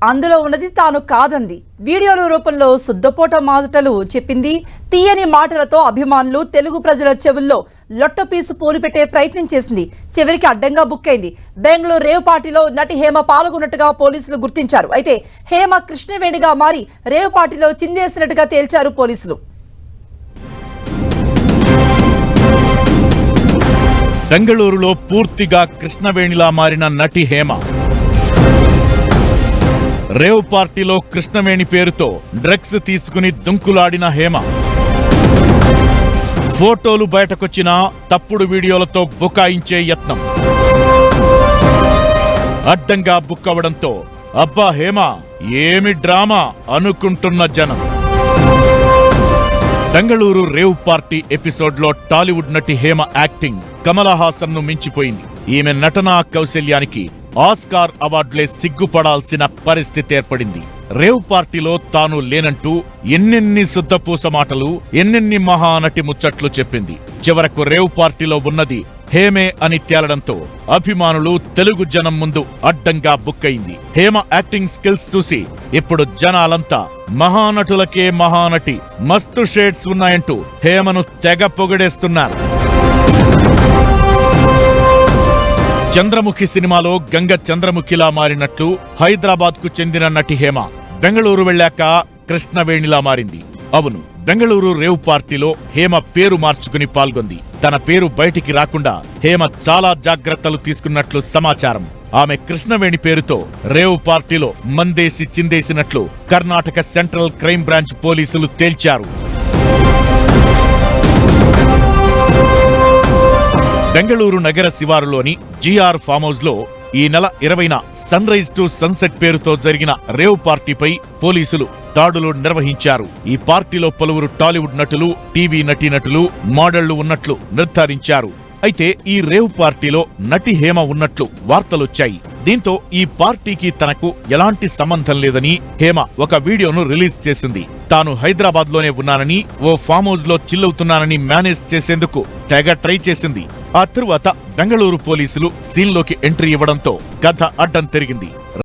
అందులో ఉన్నది తాను కాదంది. వీడియోల రూపంలో సుద్దపోట మాటలు చెప్పింది. తీయని మాటలతో అభిమానులు తెలుగు ప్రజల చెవుల్లో లొట్టపీసు పూరిపెట్టే ప్రయత్నం చేసింది. చివరికి అడ్డంగా బుక్ అయింది. బెంగళూరు రేవ్ పార్టీలో నటి హేమ పాల్గొన్నట్టుగా పోలీసులు గుర్తించారు. అయితే హేమ కృష్ణవేణిగా మారి రేవ్ పార్టీలో చిందేసినట్టుగా తేల్చారు పోలీసులు. బెంగళూరులో పూర్తిగా కృష్ణవేణిలా మారిన నటి హేమ రేవ్ పార్టీలో కృష్ణవేణి పేరుతో డ్రగ్స్ తీసుకుని దుంకులాడిన హేమ ఫోటోలు బయటకొచ్చినా తప్పుడు వీడియోలతో బుకాయించే యత్నం. అడ్డంగా బుక్ అవడంతో అబ్బా హేమ ఏమి డ్రామా అనుకుంటున్న జనం. బెంగళూరు రేవ్ పార్టీ ఎపిసోడ్లో టాలీవుడ్ నటి హేమ యాక్టింగ్ కమల్ హాసన్ ను మించిపోయింది. ఈమె నటనా కౌశల్యానికి ఆస్కార్ అవార్డులే సిగ్గుపడాల్సిన పరిస్థితి ఏర్పడింది. రేవ్ పార్టీలో తాను లేనంటూ ఎన్నెన్ని శుద్ధపూస మాటలు, ఎన్నెన్ని మహానటి ముచ్చట్లు చెప్పింది. చివరకు రేవ్ పార్టీలో ఉన్నది హేమే అని తేలడంతో అభిమానులు తెలుగు జనం ముందు అడ్డంగా బుక్ అయింది. హేమ యాక్టింగ్ స్కిల్స్ చూసి ఇప్పుడు జనాలంతా మహానటులకే మహానటి, మస్తు షేడ్స్ ఉన్నాయంటూ హేమను తెగ పొగిడేస్తున్నారు. చంద్రముఖి సినిమాలో గంగ చంద్రముఖిలా మారినట్లు హైదరాబాద్ కు చెందిన నటి హేమ బెంగళూరు వెళ్లాక కృష్ణవేణిలా మారింది. అవును, బెంగళూరు రేవ్ పార్టీలో హేమ పేరు మార్చుకుని పాల్గొంది. తన పేరు బయటికి రాకుండా హేమ చాలా జాగ్రత్తలు తీసుకున్నట్లు సమాచారం. ఆమె కృష్ణవేణి పేరుతో రేవ్ పార్టీలో మందేసి చిందేసినట్లు కర్ణాటక సెంట్రల్ క్రైమ్ బ్రాంచ్ పోలీసులు తేల్చారు. బెంగళూరు నగర శివారులోని జిఆర్ ఫామ్ హౌస్ లో ఈ నెల 20న సన్ రైజ్ టు సన్సెట్ పేరుతో జరిగిన రేవ్ పార్టీపై పోలీసులు దాడులు నిర్వహించారు. ఈ పార్టీలో పలువురు టాలీవుడ్ నటులు, టీవీ నటీనటులు, మోడళ్లు ఉన్నట్లు నిర్ధారించారు. అయితే ఈ రేవ్ పార్టీలో నటి హేమ ఉన్నట్లు వార్తలొచ్చాయి. దీంతో ఈ పార్టీకి తనకు ఎలాంటి సంబంధం లేదని హేమ ఒక వీడియోను రిలీజ్ చేసింది. తాను హైదరాబాద్ లోనే ఉన్నానని, ఓ ఫామ్ హౌస్ లో చిల్లవుతున్నానని మేనేజ్ చేసేందుకు తెగ ట్రై చేసింది. ఆ తరువాత బెంగళూరు పోలీసులు సీన్లోకి ఎంట్రీ ఇవ్వడంతో కథ అడ్డం తిరిగింది.